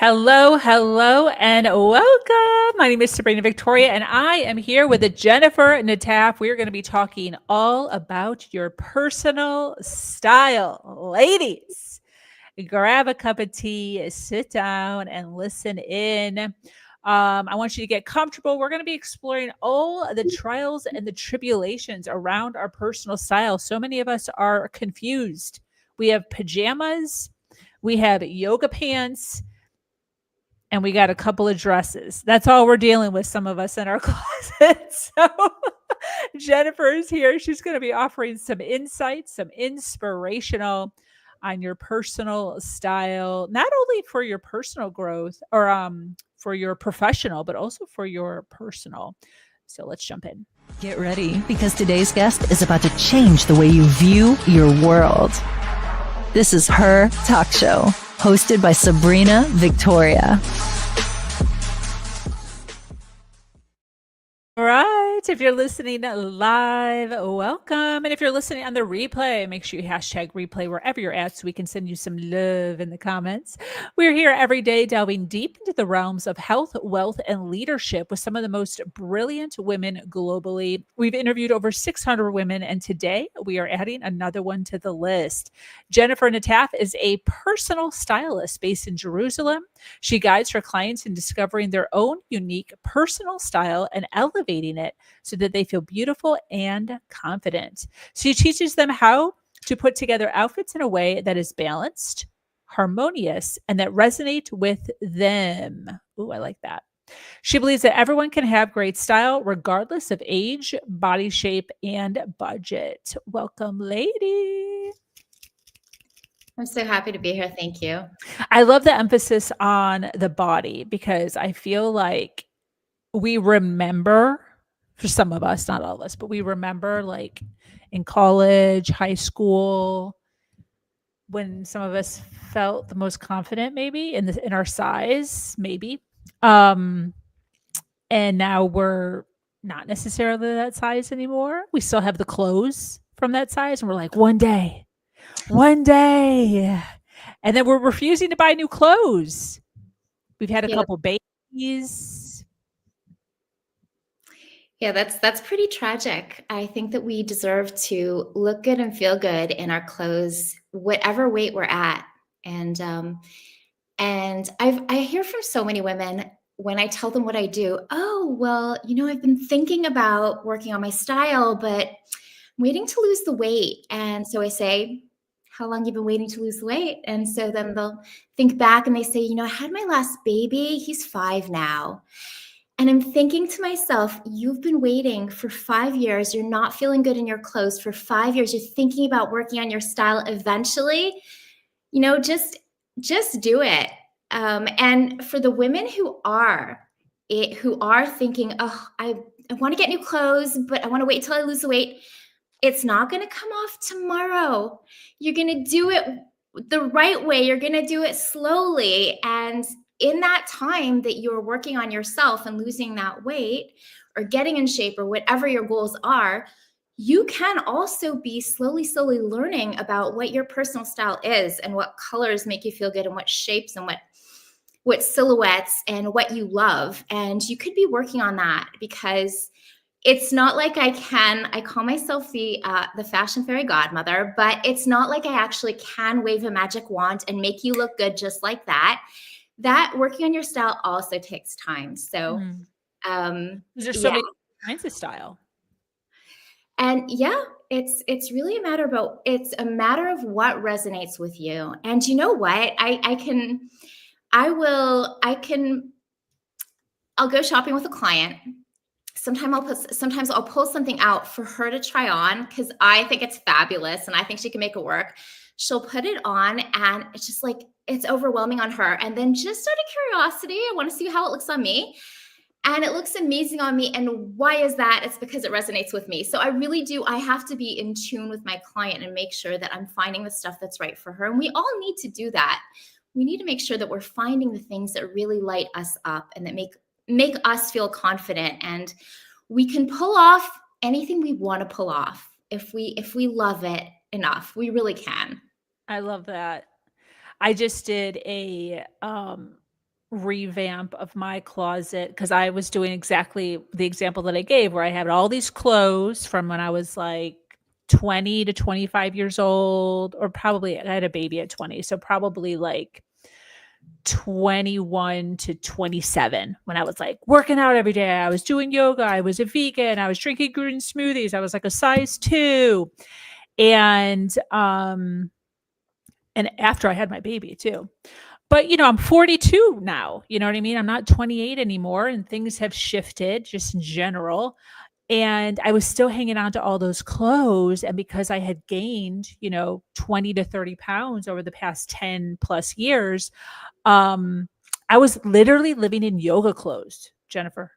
Hello, hello, and welcome. My name is Sabrina Victoria, and I am here with Jennifer Nataf. We are going to be talking all about your personal style. Ladies, grab a cup of tea, sit down, and listen in. I want you to get comfortable. We're going to be exploring all the trials and the tribulations around our personal style. So many of us are confused. We have pajamas, we have yoga pants, and we got a couple of dresses. That's all we're dealing with, some of us in our closet. So Jennifer is here. She's going to be offering some insights, some inspirational on your personal style, not only for your personal growth or for your professional, but also for your personal. So let's jump in. Get ready, because today's guest is about to change the way you view your world. This is Her Talk Show, hosted by Sabrina Victoria. All right. If you're listening live, welcome. And if you're listening on the replay, make sure you hashtag replay wherever you're at so we can send you some love in the comments. We're here every day delving deep into the realms of health, wealth, and leadership with some of the most brilliant women globally. We've interviewed over 600 women, and today we are adding another one to the list. Jennifer Nataf is a personal stylist based in Jerusalem. She guides her clients in discovering their own unique personal style and elevating it so that they feel beautiful and confident. She teaches them how to put together outfits in a way that is balanced, harmonious, and that resonate with them. Ooh, I like that. She believes that everyone can have great style regardless of age, body shape, and budget. Welcome, lady. I'm so happy to be here. Thank you. I love the emphasis on the body because I feel like we remember, for some of us, not all of us, but we remember like in college, high school, when some of us felt the most confident maybe in our size, maybe. And now we're not necessarily that size anymore. We still have the clothes from that size, and we're like, one day. And then we're refusing to buy new clothes. We've had a couple babies. Yeah, that's pretty tragic. I think that we deserve to look good and feel good in our clothes, whatever weight we're at. And I hear from so many women when I tell them what I do. Oh, well, I've been thinking about working on my style, but I'm waiting to lose the weight. And so I say, how long you been waiting to lose the weight? And so then they'll think back and they say, I had my last baby. He's 5 now. And I'm thinking to myself, you've been waiting for 5 years. You're not feeling good in your clothes for 5 years. You're thinking about working on your style eventually. Just do it. And for the women who are thinking, oh, I want to get new clothes, but I want to wait till I lose the weight. It's not going to come off tomorrow. You're going to do it the right way. You're going to do it slowly. And in that time that you're working on yourself and losing that weight or getting in shape or whatever your goals are, you can also be slowly learning about what your personal style is and what colors make you feel good and what shapes and what silhouettes and what you love. And you could be working on that, because it's not like I call myself the fashion fairy godmother, but it's not like I actually can wave a magic wand and make you look good just like that. That working on your style also takes time. So, there's so many kinds of style. And it's really a matter of what resonates with you. And you know what? I'll go shopping with a client. Sometimes I'll pull something out for her to try on because I think it's fabulous and I think she can make it work. She'll put it on and it's just like, it's overwhelming on her. And then just out of curiosity, I want to see how it looks on me. And it looks amazing on me. And why is that? It's because it resonates with me. So I have to be in tune with my client and make sure that I'm finding the stuff that's right for her. And we all need to do that. We need to make sure that we're finding the things that really light us up and that make us feel confident. And we can pull off anything we want to pull off if we love it enough. We really can. I love that. I just did revamp of my closet because I was doing exactly the example that I gave, where I had all these clothes from when I was like 20 to 25 years old, or probably I had a baby at 20. So probably like 21 to 27 when I was like working out every day. I was doing yoga. I was a vegan. I was drinking green smoothies. I was like a size 2. And after I had my baby too. But, I'm 42 now, you know what I mean? I'm not 28 anymore, and things have shifted just in general. And I was still hanging on to all those clothes, and because I had gained, 20 to 30 pounds over the past 10 plus years, um, I was literally living in yoga clothes, Jennifer,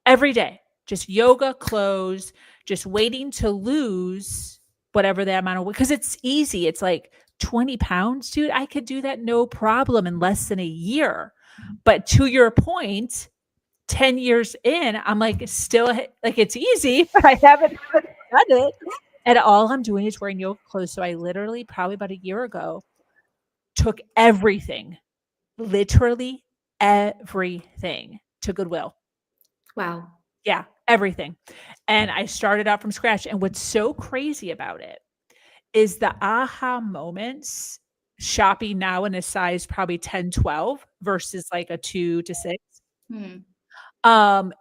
every day. Just yoga clothes, just waiting to lose whatever that amount of weight, because it's easy. It's like 20 pounds, dude. I could do that no problem in less than a year. But to your point, 10 years in, I'm like, still like it's easy, but I haven't done it. And all I'm doing is wearing yoga clothes. So I literally, probably about a year ago, took everything, literally everything, to Goodwill. Wow. Yeah, everything. And I started out from scratch. And what's so crazy about it is the aha moments shopping now in a size probably 10, 12 versus like a 2 to 6. Hmm.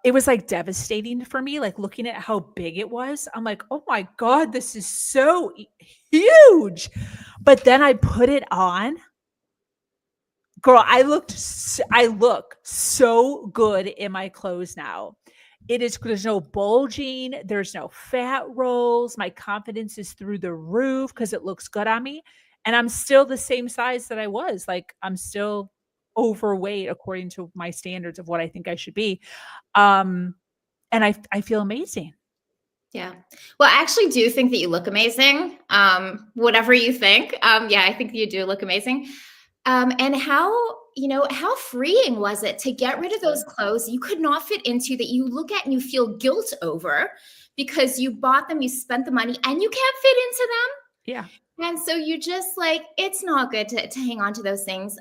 It was like devastating for me, like looking at how big it was. I'm like, oh my God, this is so huge. But then I put it on. Girl, I look so good in my clothes now. There's no bulging, there's no fat rolls. My confidence is through the roof because it looks good on me. And I'm still the same size that I was. Like, I'm still overweight according to my standards of what I think I should be. Um, and I feel amazing. Yeah. Well, I actually do think that you look amazing. Whatever you think. Yeah, I think you do look amazing. And how freeing was it to get rid of those clothes you could not fit into, that you look at and you feel guilt over because you bought them, you spent the money, and you can't fit into them. Yeah. And so you just like, it's not good to hang on to those things.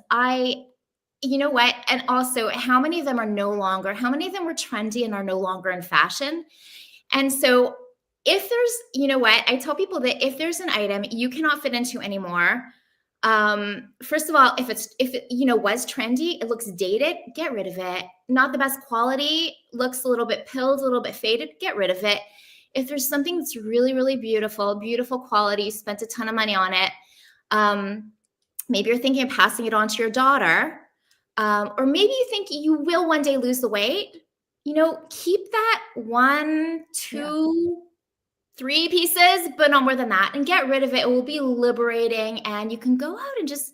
You know what? And also, how many of them how many of them were trendy and are no longer in fashion? And so if there's, you know what, I tell people that if there's an item you cannot fit into anymore, first of all, if it was trendy, it looks dated, get rid of it. Not the best quality, looks a little bit pilled, a little bit faded, get rid of it. If there's something that's really, really beautiful quality, you spent a ton of money on it, maybe you're thinking of passing it on to your daughter, or maybe you think you will one day lose the weight, keep that 1, 2, 3 pieces, but not more than that, and get rid of it. It will be liberating, and you can go out and just,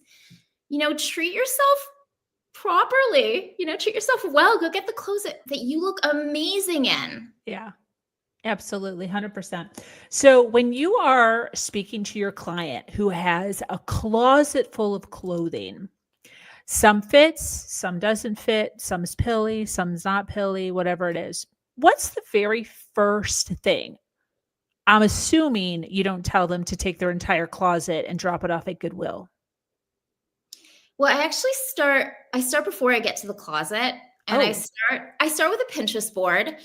treat yourself properly, treat yourself well. Go get the clothes that you look amazing in. Yeah. Absolutely, 100%. So when you are speaking to your client who has a closet full of clothing, some fits, some doesn't fit, some's pilly, some's not pilly, whatever it is, what's the very first thing? I'm assuming you don't tell them to take their entire closet and drop it off at Goodwill. Well, I start before I get to the closet, and I start with a Pinterest board.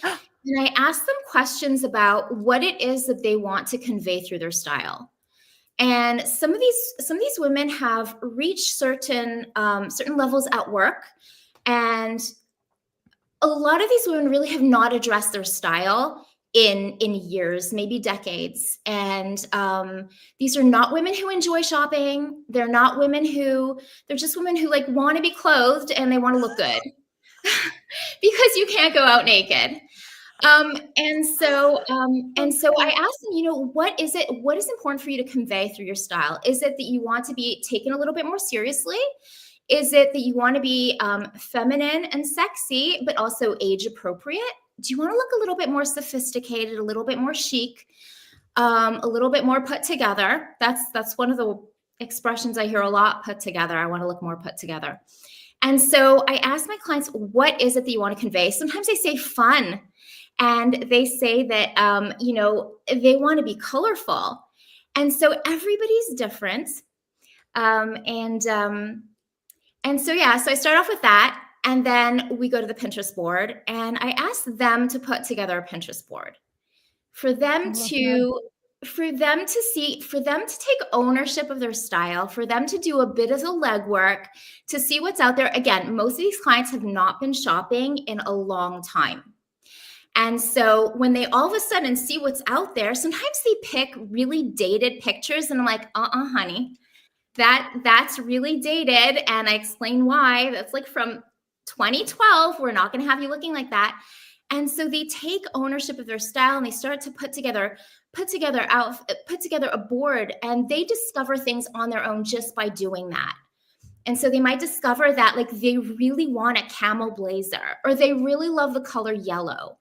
And I ask them questions about what it is that they want to convey through their style. And some of these women have reached certain levels at work, and a lot of these women really have not addressed their style in years, maybe decades. And these are not women who enjoy shopping. They're just women who like want to be clothed and they want to look good because you can't go out naked. And so I asked them, what is important for you to convey through your style? Is it that you want to be taken a little bit more seriously? Is it that you want to be feminine and sexy, but also age appropriate? Do you want to look a little bit more sophisticated, a little bit more chic, a little bit more put together? That's one of the expressions I hear a lot, put together. I want to look more put together. And so I ask my clients, what is it that you want to convey? Sometimes they say fun. And they say that, they want to be colorful. And so everybody's different. So I start off with that. And then we go to the Pinterest board, and I ask them to put together a Pinterest board for them to see, for them to take ownership of their style, for them to do a bit of the legwork, to see what's out there. Again, most of these clients have not been shopping in a long time. And so when they all of a sudden see what's out there, sometimes they pick really dated pictures, and I'm like, honey, that's really dated. And I explain why. That's like from 2012. We're not going to have you looking like that. And so they take ownership of their style, and they start to put together a board, and they discover things on their own just by doing that. And so they might discover that like they really want a camel blazer, or they really love the color yellow,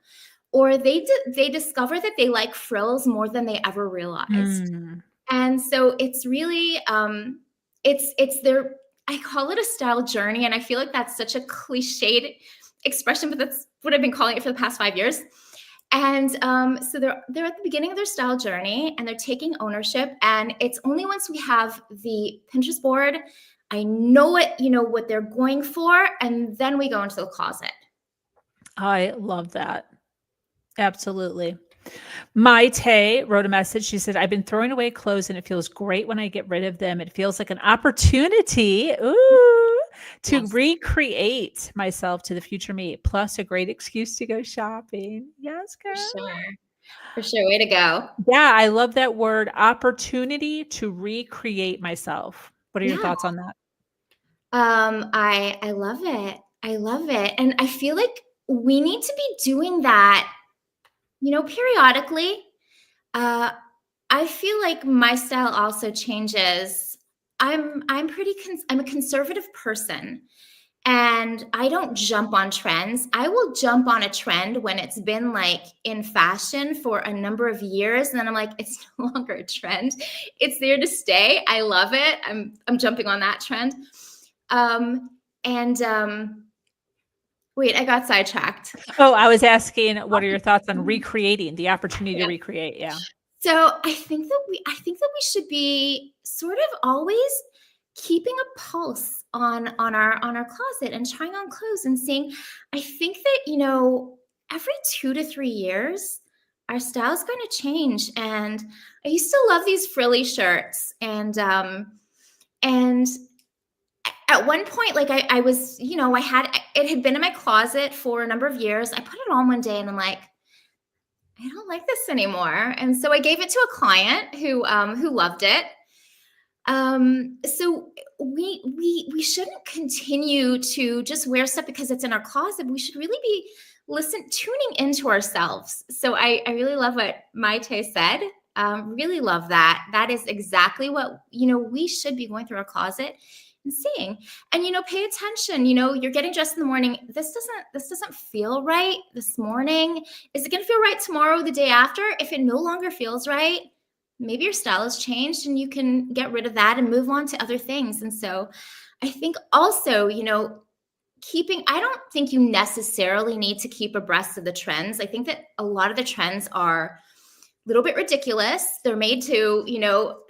or they discover that they like frills more than they ever realized. And so it's really it's their, I call it a style journey, and I feel like that's such a cliched expression, but that's what I've been calling it for the past 5 years. And so they're at the beginning of their style journey, and they're taking ownership. And it's only once we have the Pinterest board, I know what they're going for, and then we go into the closet. I love that. Absolutely. Maite wrote a message. She said, I've been throwing away clothes, and it feels great when I get rid of them. It feels like an opportunity to recreate myself to the future me, plus a great excuse to go shopping. Yes, girl. For sure. Way to go. Yeah, I love that word, opportunity to recreate myself. What are your thoughts on that? I love it. I love it. And I feel like we need to be doing that, periodically. I feel like my style also changes. I'm a conservative person, and I don't jump on trends. I will jump on a trend when it's been like in fashion for a number of years, and then I'm like, it's no longer a trend. It's there to stay. I love it. I'm jumping on that trend. Wait, I got sidetracked. Oh, I was asking, what are your thoughts on recreating, the opportunity to recreate? Yeah. So I think that we should be sort of always keeping a pulse on our closet and trying on clothes and seeing. I think that every 2 to 3 years, our style is going to change. And I used to love these frilly shirts, and at one point, like I was, it had been in my closet for a number of years. I put it on one day, and I'm like, I don't like this anymore. And so I gave it to a client who loved it. So we shouldn't continue to just wear stuff because it's in our closet. We should really be tuning into ourselves. So I really love what Maite said. Really love that. That is exactly what, we should be going through our closet and seeing. And pay attention. You're getting dressed in the morning. This doesn't feel right this morning. Is it going to feel right tomorrow, the day after? If it no longer feels right, maybe your style has changed, and you can get rid of that and move on to other things. And so I think also, I don't think you necessarily need to keep abreast of the trends. I think that a lot of the trends are a little bit ridiculous. They're made to,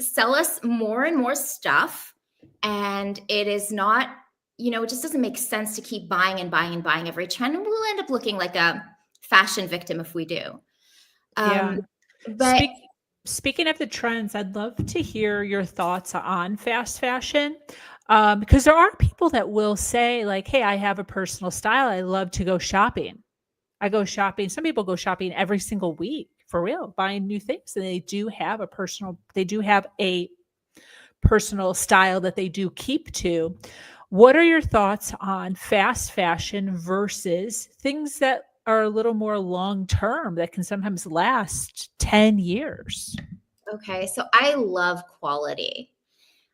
sell us more and more stuff. And it is not, it just doesn't make sense to keep buying and buying and buying every trend. And we'll end up looking like a fashion victim if we do. But speaking of the trends, I'd love to hear your thoughts on fast fashion. Because there are people that will say like, hey, I have a personal style. I love to go shopping. I go shopping. Some people go shopping every single week, for real, buying new things. And they do have a personal style that they do keep to. What are your thoughts on fast fashion versus things that are a little more long-term that can sometimes last 10 years? Okay. So I love quality.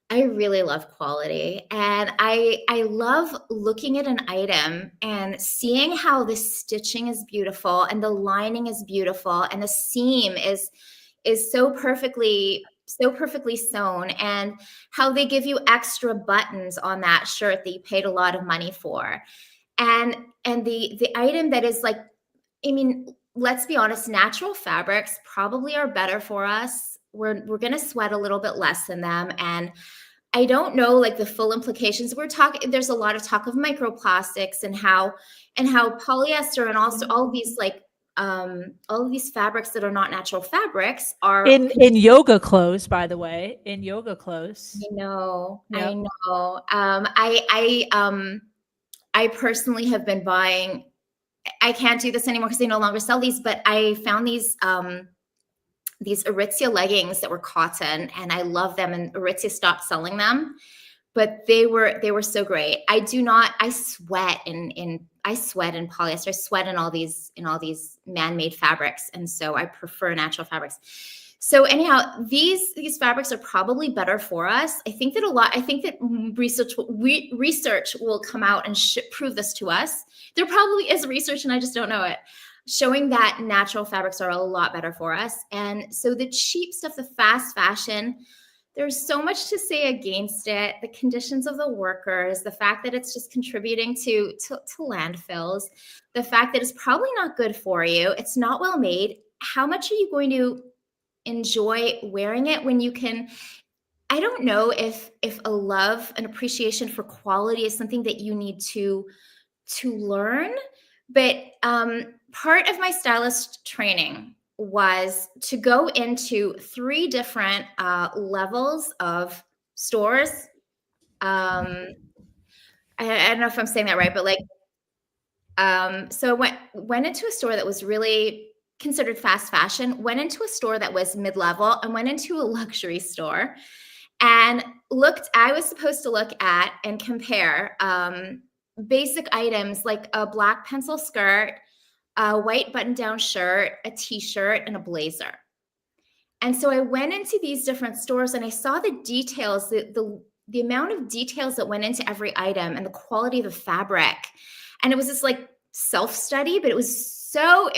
I really love quality. And I love looking at an item and seeing how the stitching is beautiful, and the lining is beautiful, and the seam is so perfectly sewn, and how they give you extra buttons on that shirt that you paid a lot of money for. And the item that is like, I mean, let's be honest, natural fabrics probably are better for us. We're going to sweat a little bit less than them. And I don't know like the full implications. There's a lot of talk of microplastics and how polyester and also all of these like all of these fabrics that are not natural fabrics are in yoga clothes, by the way, in yoga clothes. I know. Yep. I know. I personally have been buying. I can't do this anymore because they no longer sell these. But I found these Aritzia leggings that were cotton, and I love them. And Aritzia stopped selling them, but they were so great. I sweat in polyester. I sweat in all these man-made fabrics, and so I prefer natural fabrics. So anyhow, these fabrics are probably better for us. I think that research will come out and prove this to us. There probably is research and I just don't know it, showing that natural fabrics are a lot better for us. And so the cheap stuff, the fast fashion, there's so much to say against it. The conditions of the workers, the fact that it's just contributing to landfills, the fact that it's probably not good for you. It's not well made. How much are you going to enjoy wearing it when you can? I don't know if a love, an appreciation for quality is something that you need to learn, but part of my stylist training was to go into 3 different levels of stores. I don't know if I'm saying that right, but like, so I went into a store that was really considered fast fashion, went into a store that was mid-level, and went into a luxury store and I was supposed to look at and compare basic items like a black pencil skirt, a white button-down shirt, a t-shirt, and a blazer. And so I went into these different stores and I saw the details, the amount of details that went into every item and the quality of the fabric. And it was this like self-study, but it was so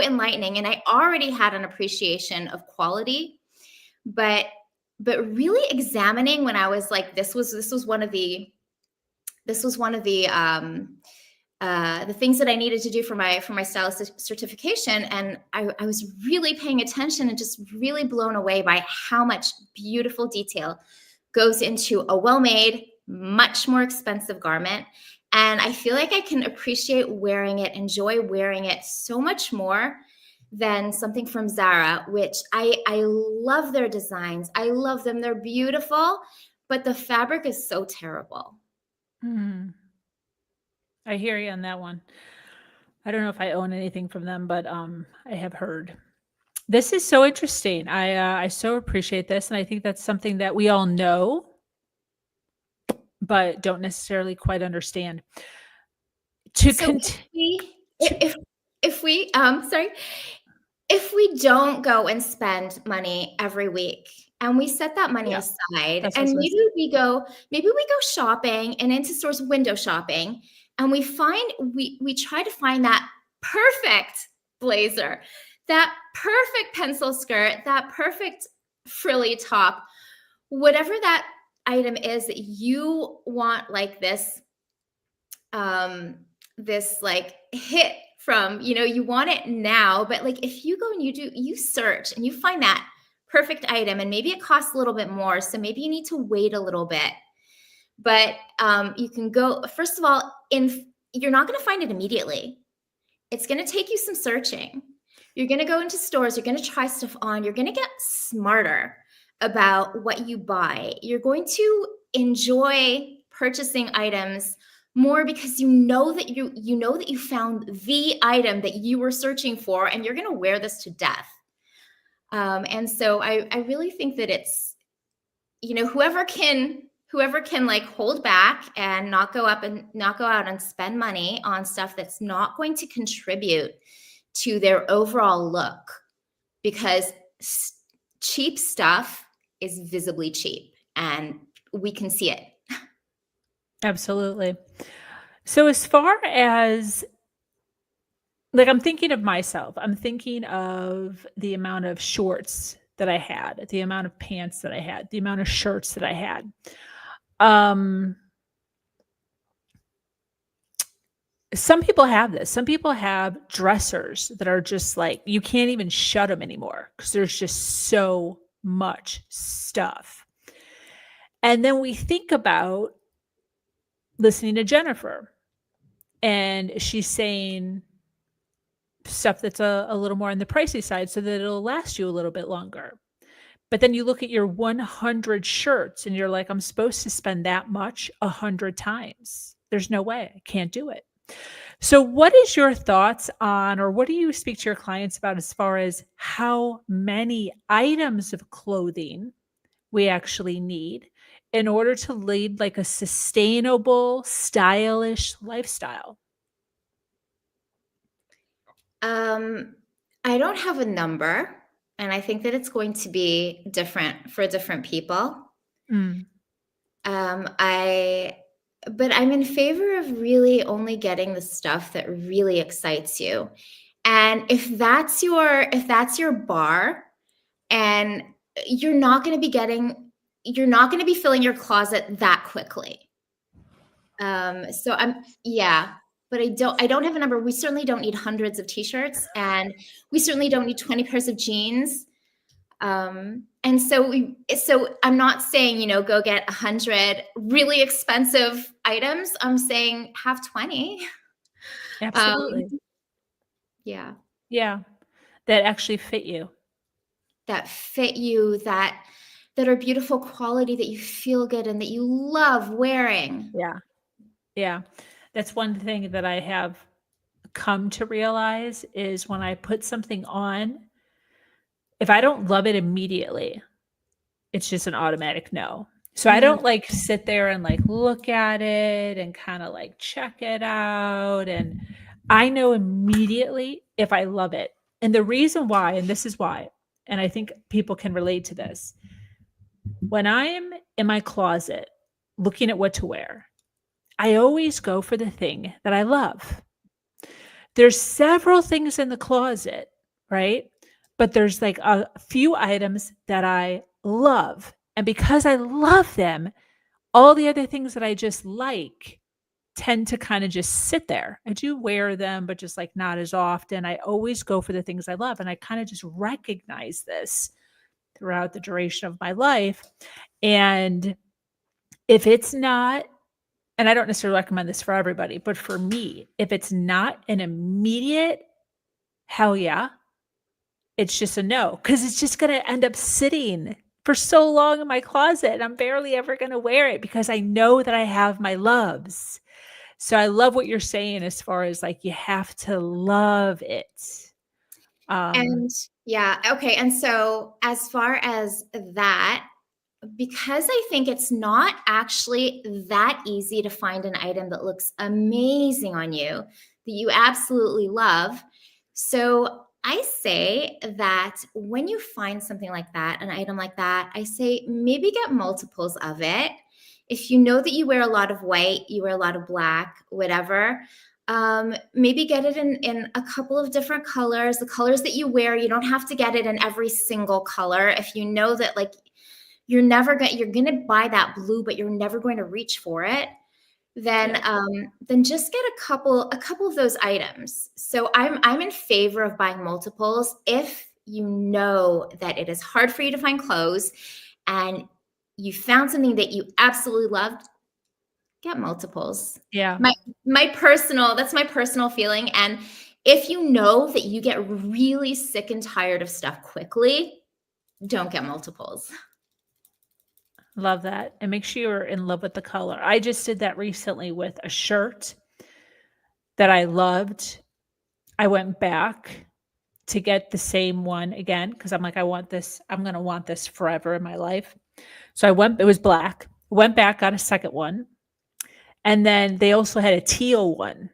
enlightening. And I already had an appreciation of quality, but really examining when I was like, this was one of the things that I needed to do for my stylist certification. And I was really paying attention and just really blown away by how much beautiful detail goes into a well-made, much more expensive garment. And I feel like I can appreciate wearing it, enjoy wearing it so much more than something from Zara, which I love their designs. I love them. They're beautiful, but the fabric is so terrible. I hear you on that one. I don't know if I own anything from them, but I have heard. This is so interesting. I so appreciate this, and I think that's something that we all know, but don't necessarily quite understand. If we don't go and spend money every week and we set that money aside, and maybe we go shopping and into stores, window shopping, and we try to find that perfect blazer, that perfect pencil skirt, that perfect frilly top, whatever that item is that you want, like this like hit from, you want it now, but like if you go and you search and you find that perfect item, and maybe it costs a little bit more, so maybe you need to wait a little bit, but you can go, first of all, you're not going to find it immediately. It's going to take you some searching. You're going to go into stores, you're going to try stuff on, you're going to get smarter about what you buy. You're going to enjoy purchasing items more because you know that you found the item that you were searching for, and you're going to wear this to death. And so I really think that it's, whoever can like hold back and not go out and spend money on stuff that's not going to contribute to their overall look, because cheap stuff is visibly cheap and we can see it. Absolutely. So as far as, like, I'm thinking of myself, I'm thinking of the amount of shorts that I had, the amount of pants that I had, the amount of shirts that I had. Some people have this. Some people have dressers that are just like, you can't even shut them anymore because there's just so much stuff. And then we think about listening to Jennifer, and she's saying stuff that's a little more on the pricey side so that it'll last you a little bit longer. But then you look at your 100 shirts and you're like, I'm supposed to spend that much 100 times. There's no way. I can't do it. So, what is your thoughts on, or what do you speak to your clients about as far as how many items of clothing we actually need in order to lead like a sustainable, stylish lifestyle? I don't have a number, and I think that it's going to be different for different people. Mm. I but I'm in favor of really only getting the stuff that really excites you. And if that's your bar, and you're not going to be filling your closet that quickly. So yeah, but I don't have a number. We certainly don't need hundreds of t-shirts, and we certainly don't need 20 pairs of jeans. And so I'm not saying, go get 100 really expensive items. I'm saying have 20. Um, Absolutely. yeah, Yeah. That actually fit you. that fit you, that are beautiful quality, that you feel good and that you love wearing. Yeah. Yeah. That's one thing that I have come to realize is when I put something on, if I don't love it immediately, it's just an automatic no. So I Mm. don't like sit there and like look at it and kind of like check it out. And I know immediately if I love it. And the reason why, and this is why, and I think people can relate to this. When I'm in my closet looking at what to wear, I always go for the thing that I love. There's several things in the closet, right? But there's like a few items that I love. And because I love them, all the other things that I just like tend to kind of just sit there. I do wear them, but just like not as often. I always go for the things I love. And I kind of just recognize this throughout the duration of my life. And if it's not, and I don't necessarily recommend this for everybody, but for me, if it's not an immediate hell yeah, it's just a no, because it's just going to end up sitting for so long in my closet. And I'm barely ever going to wear it because I know that I have my loves. So I love what you're saying as far as like you have to love it. And yeah, okay. And so as far as that, because I think it's not actually that easy to find an item that looks amazing on you, that you absolutely love. So I say that when you find something like that, an item like that, I say maybe get multiples of it. If you know that you wear a lot of white, you wear a lot of black, whatever, maybe get it in a couple of different colors. The colors that you wear, you don't have to get it in every single color. If you know that like you're going to buy that blue, but you're never going to reach for it, then then just get a couple of those items. So I'm in favor of buying multiples if you know that it is hard for you to find clothes and you found something that you absolutely loved. Get multiples. Yeah. That's my personal feeling. And if you know that you get really sick and tired of stuff quickly, don't get multiples. Love that. And make sure you're in love with the color. I just did that recently with a shirt that I loved. I went back to get the same one again because I'm like, I want this. I'm going to want this forever in my life. So it was black. Went back, got a second one. And then they also had a teal one.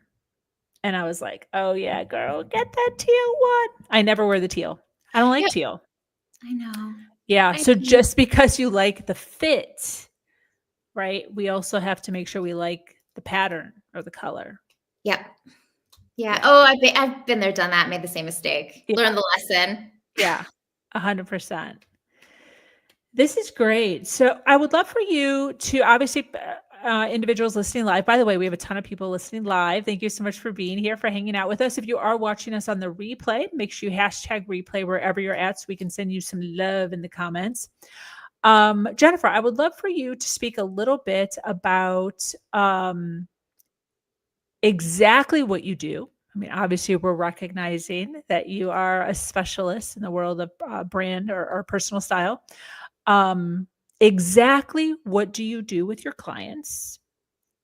And I was like, oh, yeah, girl, get that teal one. I never wear the teal. I don't like Yeah, teal. I know. Yeah. I So know. just because you like the fit, right? We also have to make sure we like the pattern or the color. Yep. Yeah. Yeah. Oh, I've been there, done that, made the same mistake. Yeah. Learned the lesson. Yeah. 100%. This is great. So I would love for you to obviously individuals listening live. By the way, we have a ton of people listening live. Thank you so much for being here, for hanging out with us. If you are watching us on the replay, make sure you hashtag replay wherever you're at so we can send you some love in the comments. Jennifer, I would love for you to speak a little bit about exactly what you do. I mean, obviously, we're recognizing that you are a specialist in the world of brand or personal style. Um, exactly what do you do with your clients,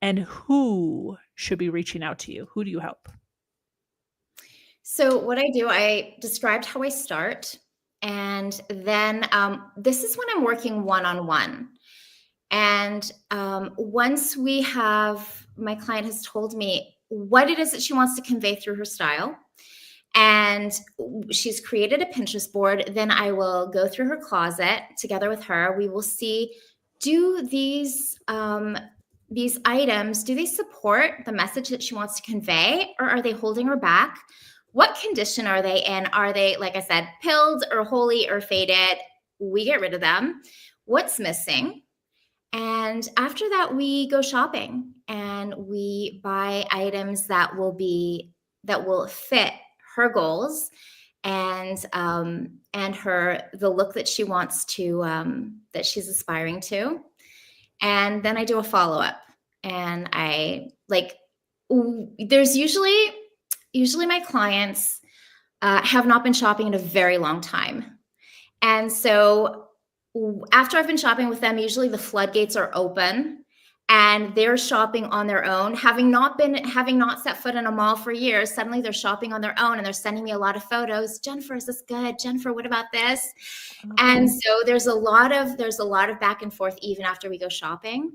and who should be reaching out to you? Who do you help? So what I do, I described how I start, and then this is when I'm working one-on-one. And once my client has told me what it is that she wants to convey through her style, and she's created a Pinterest board, then I will go through her closet together with her. We will see, do these items, do they support the message that she wants to convey, or are they holding her back? What condition are they in? Are they, like I said, pilled or holy or faded? We get rid of them. What's missing? And after that, we go shopping and we buy items that will fit her goals and her the look that she wants to that she's aspiring to. And then I do a follow-up, and there's usually my clients have not been shopping in a very long time. And so after I've been shopping with them, usually the floodgates are open and they're shopping on their own, having not set foot in a mall for years. Suddenly they're shopping on their own and they're sending me a lot of photos. Jennifer, is this good? Jennifer, what about this? And so there's a lot of back and forth even after we go shopping.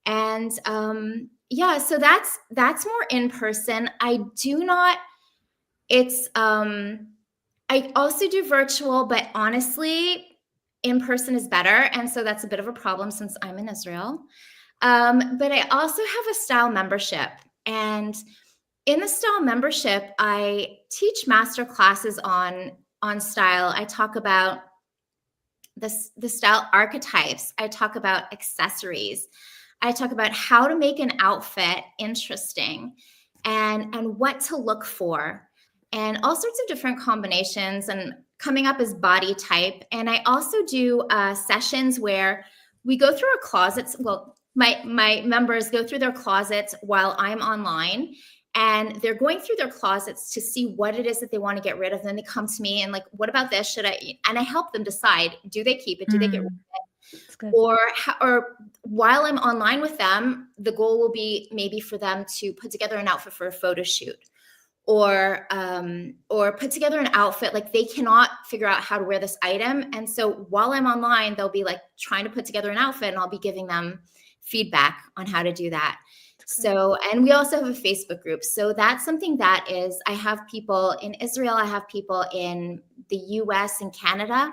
And so that's more in person. I also do virtual, but honestly, in person is better. And so that's a bit of a problem since I'm in Israel. But I also have a style membership. And in the style membership, I teach master classes on style. I talk about the style archetypes. I talk about accessories. I talk about how to make an outfit interesting and what to look for, and all sorts of different combinations, and coming up as body type. And I also do sessions where we go through our closets. Well, my members go through their closets while I'm online, and they're going through their closets to see what it is that they want to get rid of. Then they come to me and like, what about this? And I help them decide, do they keep it? Do they get rid of it? Or while I'm online with them, the goal will be maybe for them to put together an outfit for a photo shoot, or put together an outfit. Like they cannot figure out how to wear this item. And so while I'm online, they'll be like trying to put together an outfit, and I'll be giving them feedback on how to do that. So, and we also have a Facebook group. So that's something that I have people in Israel, I have people in the US and Canada.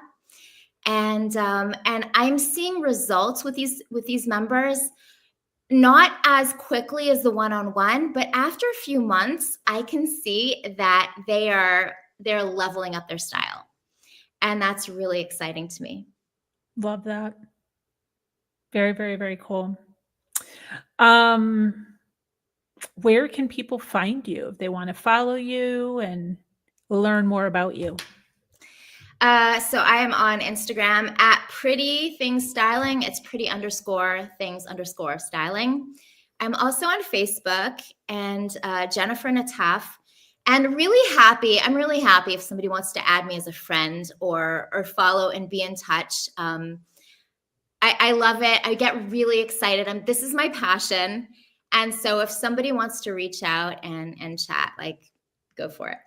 And I'm seeing results with these members, not as quickly as the one-on-one, but after a few months, I can see that they're leveling up their style. And that's really exciting to me. Love that. Very, very, very cool. Where can people find you if they want to follow you and learn more about you? So I am on Instagram at Pretty Things Styling. It's pretty_things_styling. I'm also on Facebook and Jennifer Nataf. And I'm really happy if somebody wants to add me as a friend or follow and be in touch. I love it. I get really excited. This is my passion. And so if somebody wants to reach out and chat, like, go for it.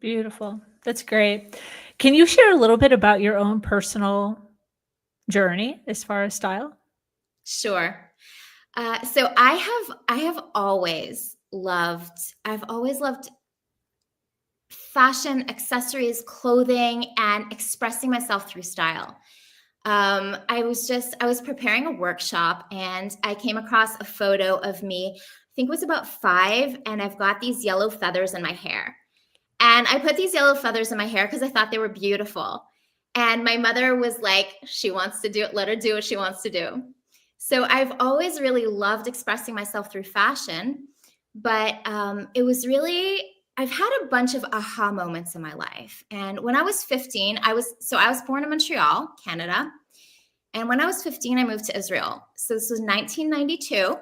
Beautiful. That's great. Can you share a little bit about your own personal journey as far as style? Sure. So I've always loved fashion, accessories, clothing, and expressing myself through style. I was preparing a workshop and I came across a photo of me, I think it was about 5, and I've got these yellow feathers in my hair. And I put these yellow feathers in my hair because I thought they were beautiful. And my mother was like, she wants to do it, let her do what she wants to do. So I've always really loved expressing myself through fashion, but I've had a bunch of aha moments in my life. And when I was 15, I was born in Montreal, Canada. And when I was 15, I moved to Israel. So this was 1992.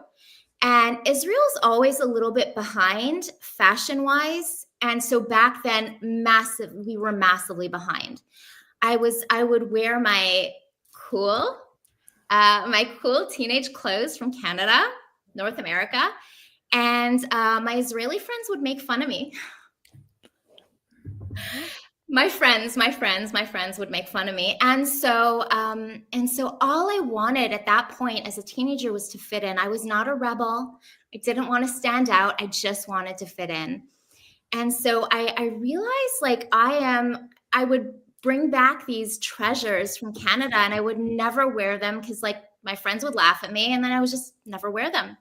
And Israel's always a little bit behind fashion-wise. And so back then, we were massively behind. I would wear cool, my cool teenage clothes from Canada, North America, and my Israeli friends would make fun of me. My friends would make fun of me. And so all I wanted at that point as a teenager was to fit in. I was not a rebel. I didn't want to stand out. I just wanted to fit in. And so I realized like I would bring back these treasures from Canada and I would never wear them because like my friends would laugh at me and then I would just never wear them.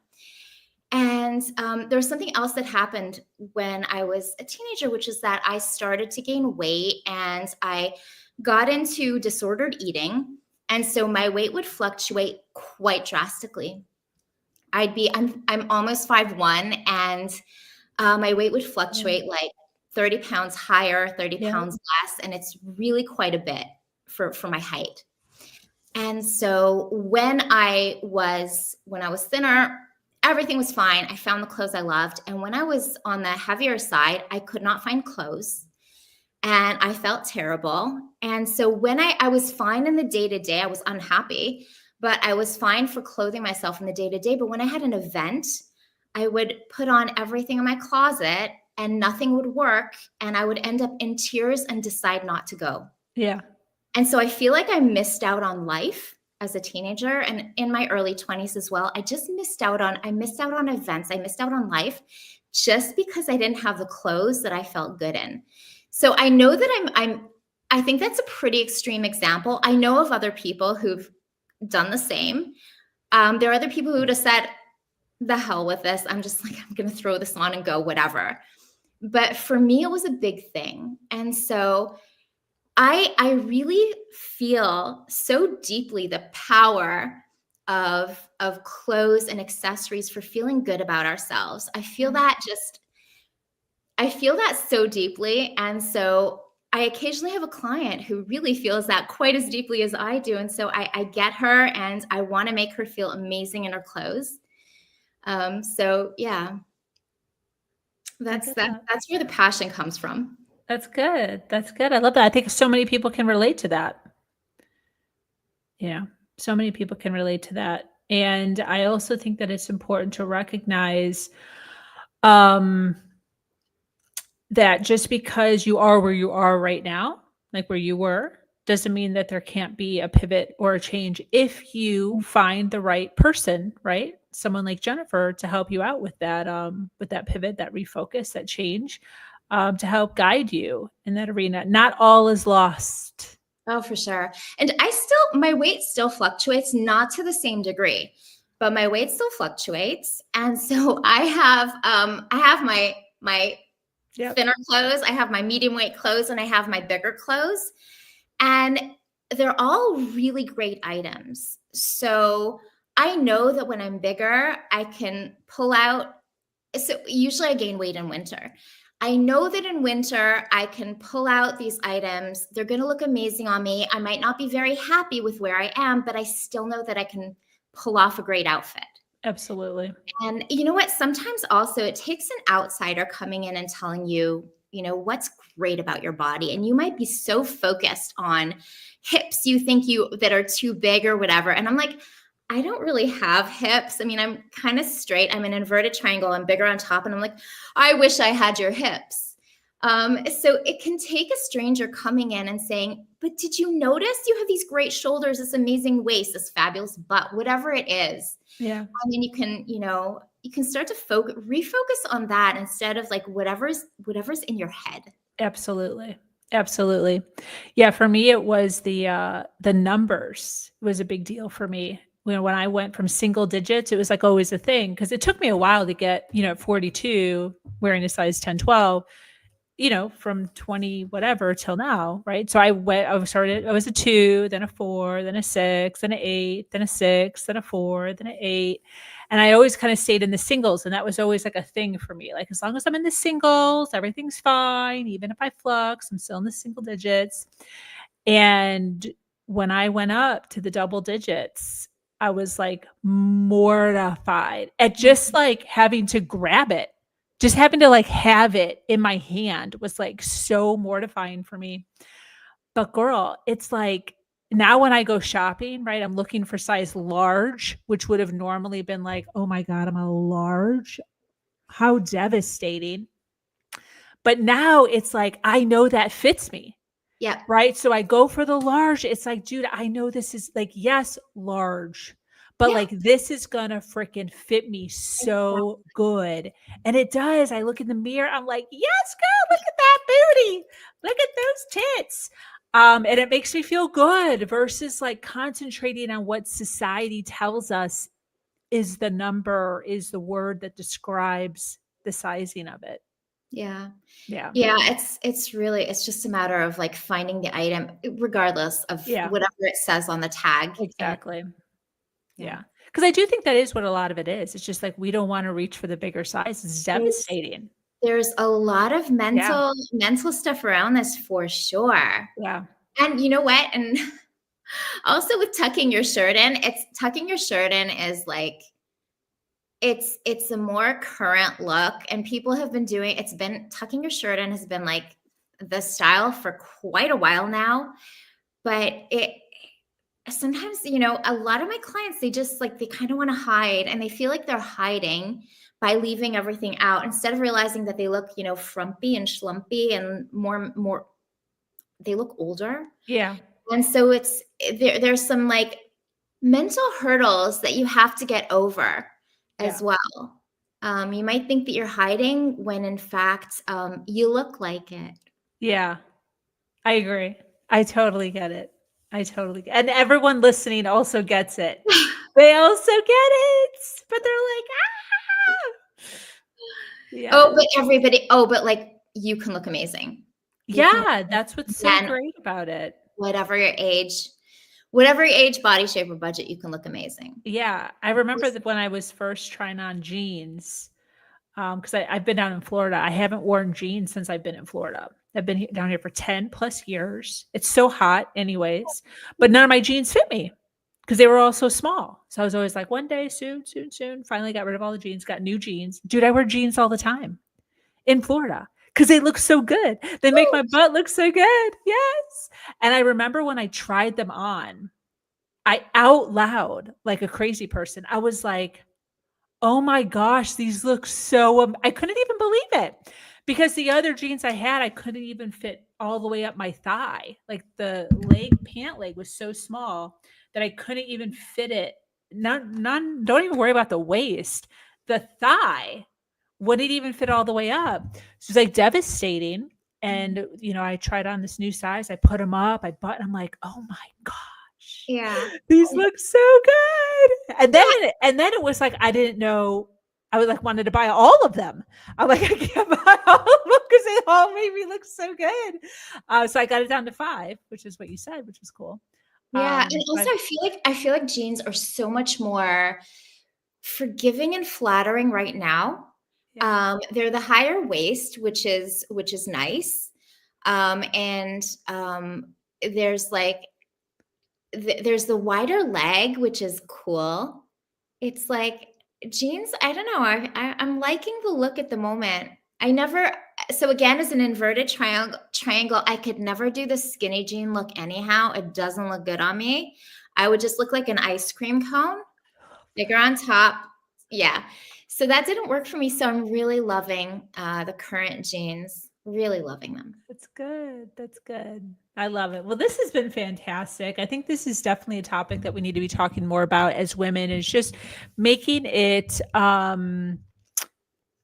And there was something else that happened when I was a teenager, which is that I started to gain weight and I got into disordered eating. And so my weight would fluctuate quite drastically. I'm almost 5'1", and my weight would fluctuate like 30 pounds higher, 30 pounds less. And it's really quite a bit for my height. And so when I was thinner, everything was fine. I found the clothes I loved. And when I was on the heavier side, I could not find clothes and I felt terrible. And so when I was fine in the day-to-day, I was unhappy, but I was fine for clothing myself in the day-to-day. But when I had an event, I would put on everything in my closet and nothing would work. And I would end up in tears and decide not to go. Yeah. And so I feel like I missed out on life as a teenager and in my early 20s as well. I missed out on events. I missed out on life just because I didn't have the clothes that I felt good in. So I know that I think that's a pretty extreme example. I know of other people who've done the same. There are other people who would have said, the hell with this. I'm going to throw this on and go, whatever. But for me, it was a big thing. And so I really feel so deeply the power of clothes and accessories for feeling good about ourselves. I feel that so deeply. And so I occasionally have a client who really feels that quite as deeply as I do. And so I get her and I want to make her feel amazing in her clothes. So yeah, that's where the passion comes from. That's good. That's good. I love that. I think so many people can relate to that. Yeah, so many people can relate to that. And I also think that it's important to recognize that just because you are where you are right now, like where you were, doesn't mean that there can't be a pivot or a change if you find the right person, right? Someone like Jennifer to help you out with that pivot, that refocus, that change. To help guide you in that arena. Not all is lost. Oh, for sure. And my weight still fluctuates, not to the same degree, but my weight still fluctuates. And so I have my thinner clothes, I have my medium weight clothes, and I have my bigger clothes. And they're all really great items. So I know that when I'm bigger, I can pull out. So usually I gain weight in winter. I know that in winter, I can pull out these items. They're going to look amazing on me. I might not be very happy with where I am, but I still know that I can pull off a great outfit. Absolutely. And you know what? Sometimes also it takes an outsider coming in and telling you, what's great about your body. And you might be so focused on hips you think that are too big or whatever. And I'm like, I don't really have hips. I mean, I'm kind of straight. I'm an inverted triangle. I'm bigger on top. And I'm like, I wish I had your hips. So it can take a stranger coming in and saying, but did you notice you have these great shoulders, this amazing waist, this fabulous butt, whatever it is. Yeah. And then you can start to refocus on that instead of like whatever's in your head. Absolutely. Absolutely. Yeah. For me, it was the numbers was a big deal for me. When I went from single digits, it was like always a thing because it took me a while to get, at 42, wearing a size 10, 12, from 20, whatever till now. Right. So I was a 2, then a 4, then a 6, then an 8, then a 6, then a 4, then an 8. And I always kind of stayed in the singles. And that was always like a thing for me. Like, as long as I'm in the singles, everything's fine. Even if I flux, I'm still in the single digits. And when I went up to the double digits, I was like mortified at just like having to grab it. Just having to like have it in my hand was like so mortifying for me. But girl, it's like now when I go shopping, right, I'm looking for size large, which would have normally been like, oh my God, I'm a large. How devastating. But now it's like, I know that fits me. Yep. Right? So I go for the large. It's like, dude, I know this is like, yes, large, but Yeah. like this is gonna freaking fit me so good. And it does. I look in the mirror, I'm like, yes, girl, look at that booty. Look at those tits. And it makes me feel good versus like concentrating on what society tells us is the number, is the word that describes the sizing of it. Yeah. Yeah. Yeah, it's really it's just a matter of like finding the item regardless of Yeah. whatever it says on the tag. And Exactly. yeah. Yeah, because I do think that is what a lot of it is. It's just like we don't wanna reach for the bigger size. It's There's devastating. there's a lot of Yeah, mental stuff around this for sure. yeah, And you know what? And also with tucking your shirt in, tucking your shirt in is like it's a more current look and people have been doing it's been tucking your shirt in has been like the style for quite a while now, but it sometimes, a lot of my clients, they just like they kind of want to hide and they feel like they're hiding by leaving everything out instead of realizing that they look, frumpy and schlumpy and more they look older. yeah, And so there's some like mental hurdles that you have to get over as yeah, well. You might think that you're hiding when in fact you look like it. yeah. I agree. I totally get it. I totally get and everyone listening also gets it. They also get it, but they're like, "Ah!" Oh, Yes. but like you can look amazing. You can Yeah, that's what's so again, great about it. whatever your age, whatever your age, body shape, or budget, you can look amazing. Yeah, I remember that when I was first trying on jeans, because I've been down in Florida. I haven't worn jeans since I've been in Florida. I've been down here for 10 plus years. It's so hot, anyways, but none of my jeans fit me because they were all so small. So I was always like, one day, soon, soon, soon. Finally got rid of all the jeans, got new jeans. Dude, I wear jeans all the time in Florida because they look so good. They make my butt look so good. Yes. And I remember when I tried them on, I out loud, like a crazy person, I was like, oh my gosh, these look so I couldn't even believe it because the other jeans I had, I couldn't even fit all the way up my thigh. Like the pant leg was so small that I couldn't even fit it. None, don't even worry about the waist. The thigh wouldn't even fit all the way up. So it's like devastating. And, I tried on this new size. I put them up, I button, I'm like, oh my gosh, Yeah. these look so good. And then Yeah. it was like I didn't know. I was like wanted to buy all of them. I'm like, I can't buy all of them because they all made me look so good. So I got it down to 5, which is what you said, which was cool. Yeah. And also But I feel like jeans are so much more forgiving and flattering right now. yeah, They're the higher waist, which is nice. And there's like there's the wider leg, which is cool. It's like jeans, I don't know. I'm liking the look at the moment. I never so again as an inverted triangle, I could never do the skinny jean look anyhow. It doesn't look good on me. I would just look like an ice cream cone, bigger on top. Yeah. So that didn't work for me. So I'm really loving the current jeans. Really loving them. that's good. That's good. I love it. Well, this has been fantastic. I think this is definitely a topic that we need to be talking more about as women. Is just making it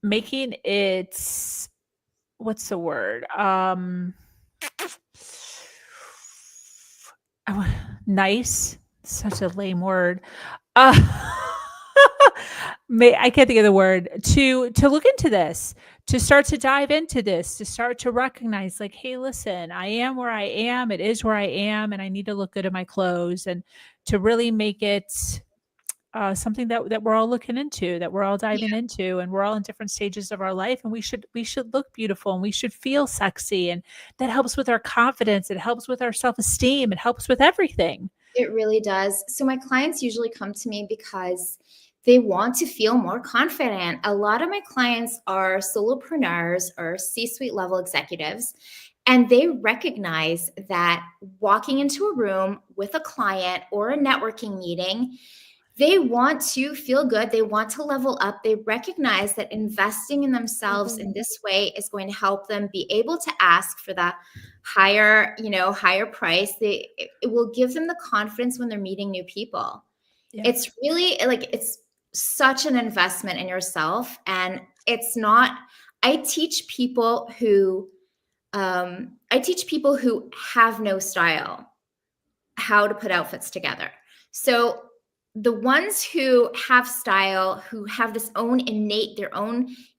making it what's the word? Nice. Such a lame word. Uh, I can't think of the word to look into this, to start to dive into this, to start to recognize, like, hey, listen, I am where I am. It is where I am, and I need to look good in my clothes, and to really make it something that we're all looking into, that we're all diving into, and we're all in different stages of our life, and we should look beautiful and we should feel sexy, and that helps with our confidence. It helps with our self-esteem. It helps with everything. It really does. So my clients usually come to me because they want to feel more confident. A lot of my clients are solopreneurs or C-suite level executives, and they recognize that walking into a room with a client or a networking meeting, they want to feel good. They want to level up. They recognize that investing in themselves in this way is going to help them be able to ask for that higher price. It will give them the confidence when they're meeting new people. Yeah. It's really it's such an investment in yourself. And it's not, I teach people who have no style how to put outfits together. So the ones who have style, who have their own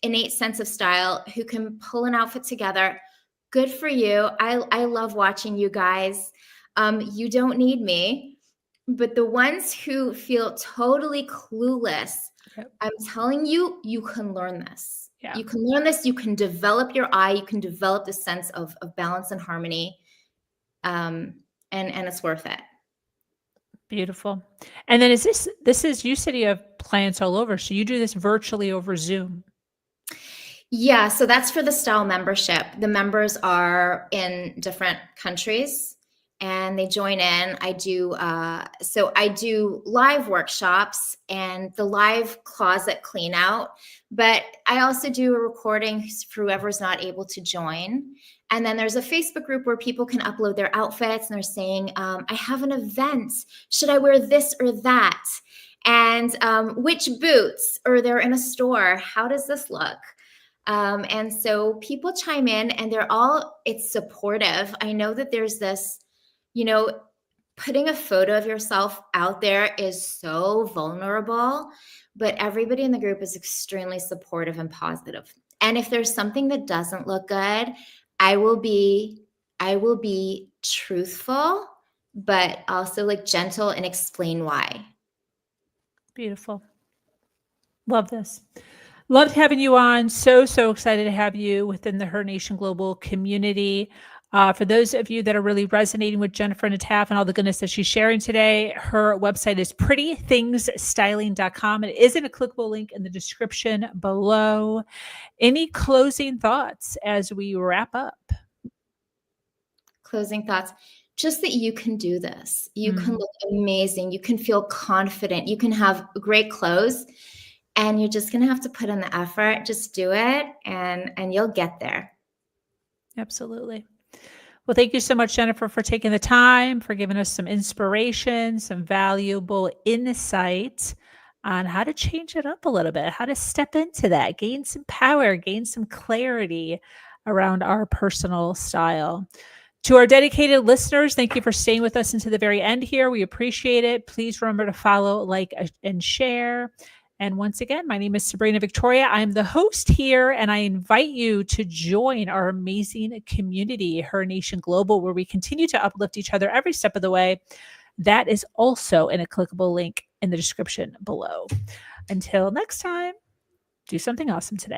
innate sense of style, who can pull an outfit together, good for you. I love watching you guys. You don't need me. But the ones who feel totally clueless, Yep. I'm telling you, you can learn this. Yeah. You can learn this. You can develop your eye. You can develop the sense of balance and harmony. And it's worth it. Beautiful. And then you said you have clients all over, so you do this virtually over Zoom? Yeah, so that's for the style membership. The members are in different countries and they join in. I do live workshops and the live closet clean out, but I also do a recording for whoever's not able to join. And then there's a Facebook group where people can upload their outfits and they're saying, I have an event. Should I wear this or that? And which boots? Or they're in a store. How does this look? And so people chime in and it's supportive. I know that there's this, putting a photo of yourself out there is so vulnerable, but everybody in the group is extremely supportive and positive. And if there's something that doesn't look good, I will be truthful, but also gentle and explain why. Beautiful. Love this. Loved having you on. So excited to have you within the Her Nation Global community. For those of you that are really resonating with Jennifer Nataf and all the goodness that she's sharing today, her website is prettythingsstyling.com. It is in a clickable link in the description below. Any closing thoughts as we wrap up? Closing thoughts. Just that you can do this. You can look amazing. You can feel confident. You can have great clothes. And you're just going to have to put in the effort. Just do it and you'll get there. Absolutely. Well, thank you so much, Jennifer, for taking the time, for giving us some inspiration, some valuable insight on how to change it up a little bit, how to step into that, gain some power, gain some clarity around our personal style. To our dedicated listeners, thank you for staying with us into the very end here. We appreciate it. Please remember to follow, like, and share. And once again, my name is Sabrina Victoria. I'm the host here, and I invite you to join our amazing community, Her Nation Global, where we continue to uplift each other every step of the way. That is also in a clickable link in the description below. Until next time, do something awesome today.